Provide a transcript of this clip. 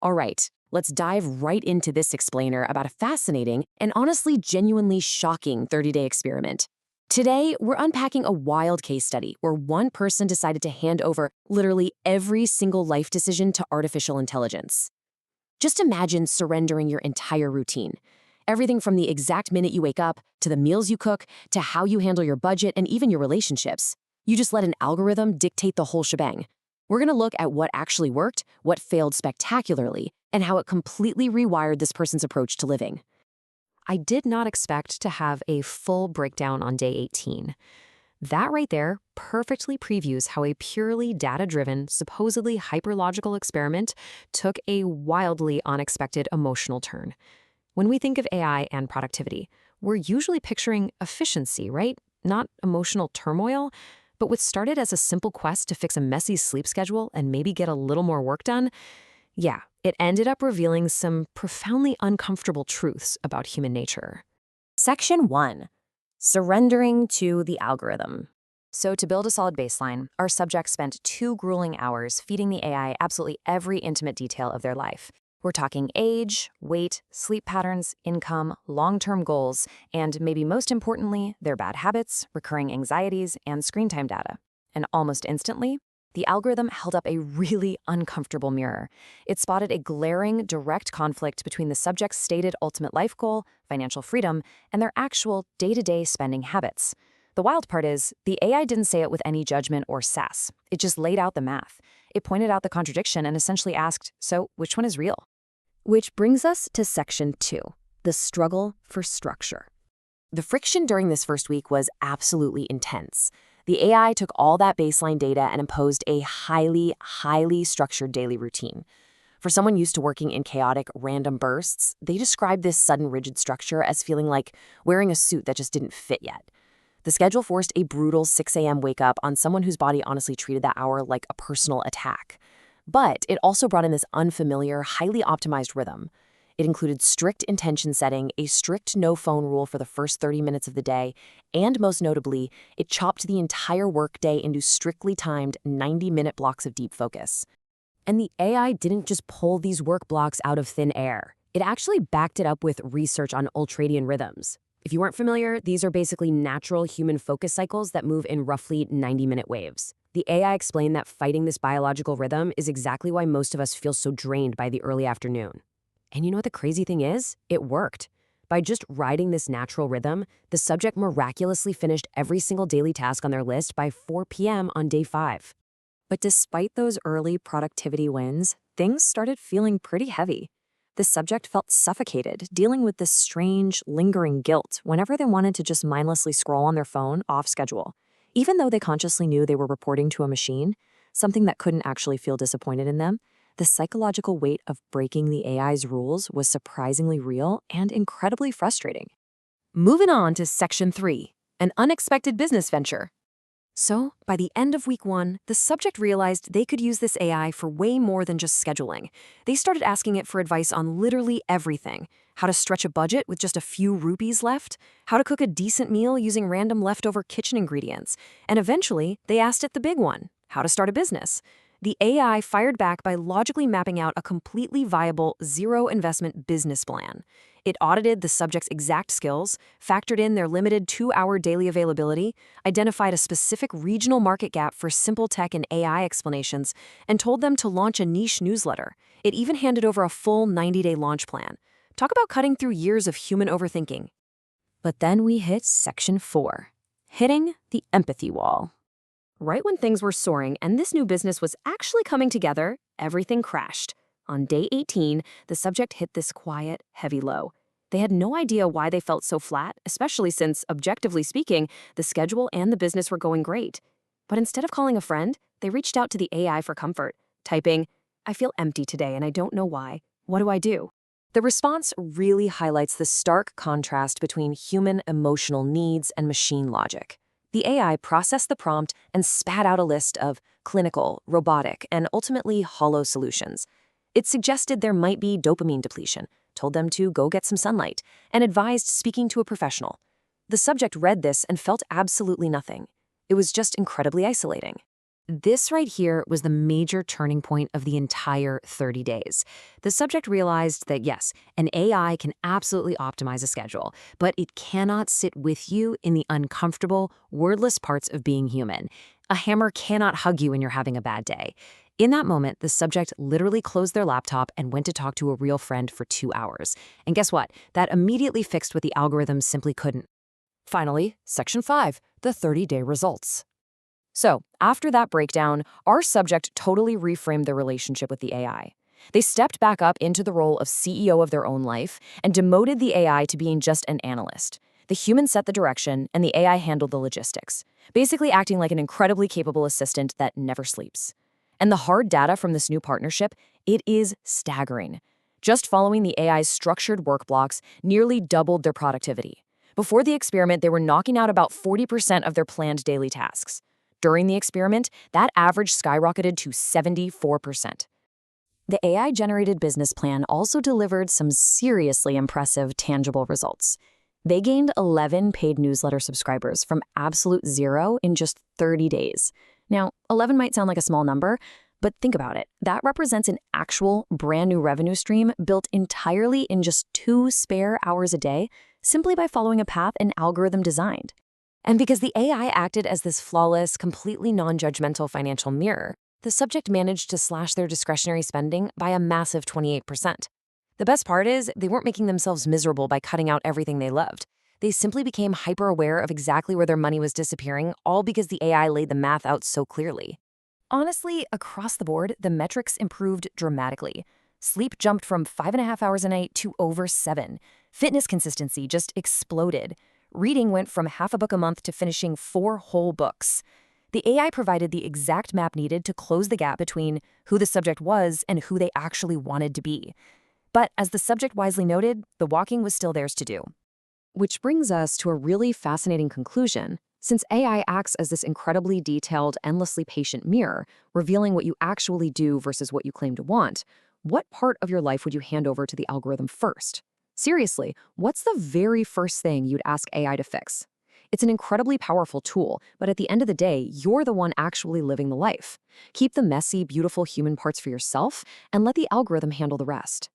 All right, let's dive right into this explainer about a fascinating and honestly genuinely shocking 30-day experiment. Today, we're unpacking a wild case study where one person decided to hand over literally every single life decision to artificial intelligence. Just imagine surrendering your entire routine. Everything from the exact minute you wake up, to the meals you cook, to how you handle your budget and even your relationships. You just let an algorithm dictate the whole shebang. We're going to look at what actually worked, what failed spectacularly, and how it completely rewired this person's approach to living. I did not expect to have a full breakdown on day 18. That right there perfectly previews how a purely data-driven, supposedly hyperlogical experiment took a wildly unexpected emotional turn. When we think of AI and productivity, we're usually picturing efficiency, right? Not emotional turmoil. But what started as a simple quest to fix a messy sleep schedule and maybe get a little more work done, yeah, it ended up revealing some profoundly uncomfortable truths about human nature. Section 1. Surrendering to the algorithm. So to build a solid baseline, our subjects spent 2 grueling hours feeding the AI absolutely every intimate detail of their life. We're talking age, weight, sleep patterns, income, long-term goals, and maybe most importantly, their bad habits, recurring anxieties, and screen time data. And almost instantly, the algorithm held up a really uncomfortable mirror. It spotted a glaring, direct conflict between the subject's stated ultimate life goal, financial freedom, and their actual day-to-day spending habits. The wild part is, the AI didn't say it with any judgment or sass. It just laid out the math. It pointed out the contradiction and essentially asked, so which one is real? Which brings us to Section 2, the struggle for structure. The friction during this first week was absolutely intense. The AI took all that baseline data and imposed a highly structured daily routine. For someone used to working in chaotic, random bursts, they described this sudden rigid structure as feeling like wearing a suit that just didn't fit yet. The schedule forced a brutal 6 a.m. wake up on someone whose body honestly treated that hour like a personal attack. But it also brought in this unfamiliar, highly optimized rhythm. It included strict intention setting, a strict no-phone rule for the first 30 minutes of the day, and most notably, it chopped the entire workday into strictly timed 90-minute blocks of deep focus. And the AI didn't just pull these work blocks out of thin air. It actually backed it up with research on ultradian rhythms. If you weren't familiar, these are basically natural human focus cycles that move in roughly 90-minute waves. The AI explained that fighting this biological rhythm is exactly why most of us feel so drained by the early afternoon. And you know what the crazy thing is? It worked. By just riding this natural rhythm, the subject miraculously finished every single daily task on their list by 4 p.m. on day 5. But despite those early productivity wins, things started feeling pretty heavy. The subject felt suffocated, dealing with this strange, lingering guilt whenever they wanted to just mindlessly scroll on their phone off schedule. Even though they consciously knew they were reporting to a machine, something that couldn't actually feel disappointed in them, the psychological weight of breaking the AI's rules was surprisingly real and incredibly frustrating. Moving on to Section 3, an unexpected business venture. So, by the end of week 1, the subject realized they could use this AI for way more than just scheduling. They started asking it for advice on literally everything: how to stretch a budget with just a few rupees left, how to cook a decent meal using random leftover kitchen ingredients, and eventually, they asked it the big one: how to start a business. The AI fired back by logically mapping out a completely viable, zero-investment business plan. It audited the subject's exact skills, factored in their limited 2-hour daily availability, identified a specific regional market gap for simple tech and AI explanations, and told them to launch a niche newsletter. It even handed over a full 90-day launch plan. Talk about cutting through years of human overthinking. But then we hit Section 4, hitting the empathy wall. Right when things were soaring and this new business was actually coming together, everything crashed. On day 18, the subject hit this quiet, heavy low. They had no idea why they felt so flat, especially since, objectively speaking, the schedule and the business were going great. But instead of calling a friend, they reached out to the AI for comfort, typing, "I feel empty today and I don't know why. What do I do?" The response really highlights the stark contrast between human emotional needs and machine logic. The AI processed the prompt and spat out a list of clinical, robotic, and ultimately hollow solutions. It suggested there might be dopamine depletion, told them to go get some sunlight, and advised speaking to a professional. The subject read this and felt absolutely nothing. It was just incredibly isolating. This right here was the major turning point of the entire 30 days. The subject realized that yes, an AI can absolutely optimize a schedule, but it cannot sit with you in the uncomfortable, wordless parts of being human. A hammer cannot hug you when you're having a bad day. In that moment, the subject literally closed their laptop and went to talk to a real friend for 2 hours. And guess what? That immediately fixed what the algorithm simply couldn't. Finally, Section 5, the 30-day results. So, after that breakdown, our subject totally reframed their relationship with the AI. They stepped back up into the role of CEO of their own life and demoted the AI to being just an analyst. The human set the direction, and the AI handled the logistics, basically acting like an incredibly capable assistant that never sleeps. And the hard data from this new partnership, it is staggering. Just following the AI's structured work blocks nearly doubled their productivity. Before the experiment, they were knocking out about 40% of their planned daily tasks. During the experiment, that average skyrocketed to 74%. The AI-generated business plan also delivered some seriously impressive, tangible results. They gained 11 paid newsletter subscribers from absolute zero in just 30 days. Now, 11 might sound like a small number, but think about it. That represents an actual brand new revenue stream built entirely in just 2 spare hours a day, simply by following a path an algorithm designed. And because the AI acted as this flawless, completely non-judgmental financial mirror, the subject managed to slash their discretionary spending by a massive 28%. The best part is, they weren't making themselves miserable by cutting out everything they loved. They simply became hyper-aware of exactly where their money was disappearing, all because the AI laid the math out so clearly. Honestly, across the board, the metrics improved dramatically. Sleep jumped from 5.5 hours a night to over 7. Fitness consistency just exploded. Reading went from half a book a month to finishing 4 whole books. The AI provided the exact map needed to close the gap between who the subject was and who they actually wanted to be. But as the subject wisely noted, the walking was still theirs to do. Which brings us to a really fascinating conclusion. Since AI acts as this incredibly detailed, endlessly patient mirror, revealing what you actually do versus what you claim to want, what part of your life would you hand over to the algorithm first? Seriously, what's the very first thing you'd ask AI to fix? It's an incredibly powerful tool, but at the end of the day, you're the one actually living the life. Keep the messy, beautiful human parts for yourself and let the algorithm handle the rest.